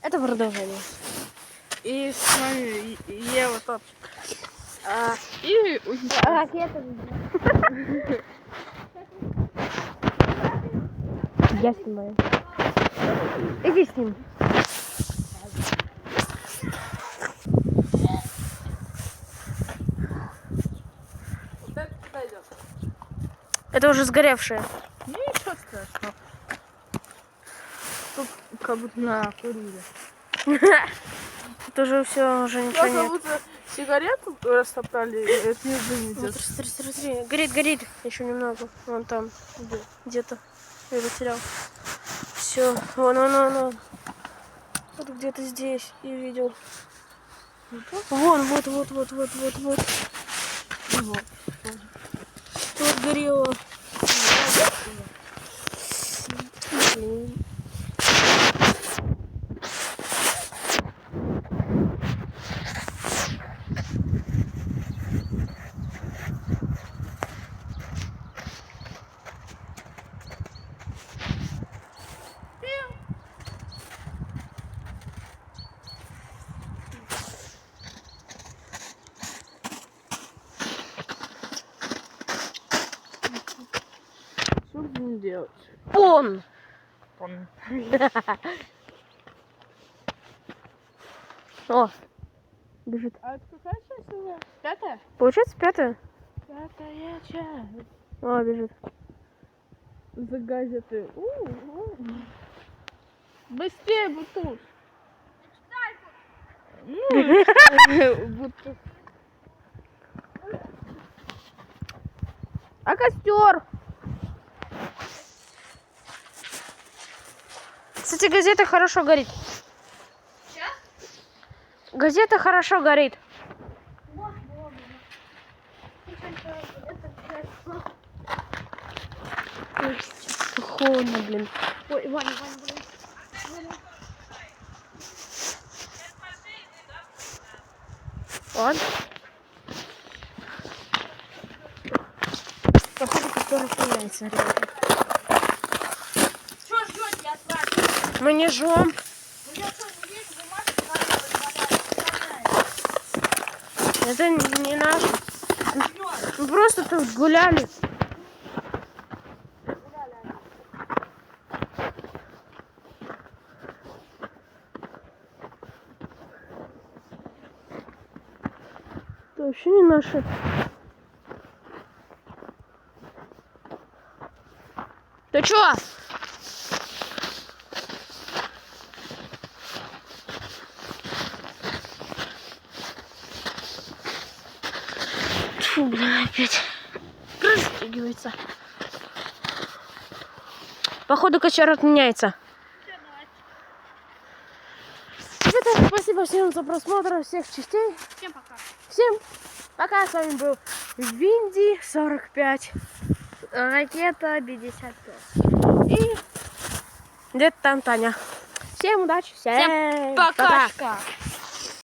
Это продолжение. И с вами Ева Топчик. И Ракета. Я снимаю. Иди с ним. вот это подойдет. Это уже сгоревшее. Ничего страшного. Тут как будто накурили. Это уже все, уже ничего Как нет. будто сигарету растоптали, это не дым Вот, идет. смотри. Горит еще немного. Вон там. Где-то. Я потерял. Все. Вон. Вот где-то здесь. Я видел. Вон, вот. Тут горело. Блин. Что будем делать? Пон! О, бежит. А это какая часть уже? Пятая? Получается 5-я? Пятая часть. О, бежит. За газеты. Быстрее, Бутуш. Бутуш. А костер? Кстати, газета хорошо горит. Газета хорошо горит. Ой, холодно, блин. Ой, Ваня, блин. Ладно. Походу, костер охраняется, ребята. Что ждете, я спрашиваю? Мы не жжем. Это не наш. Мы просто тут гуляли. Это вообще не наши. Ты чё? Фу, блин, опять расстегивается. Походу, костер отменяется. Ребята, спасибо всем за просмотр всех частей. Всем пока. Всем пока. С вами был Винди 45. Ракета 55. И где-то там Таня. Всем удачи. Всем Пока.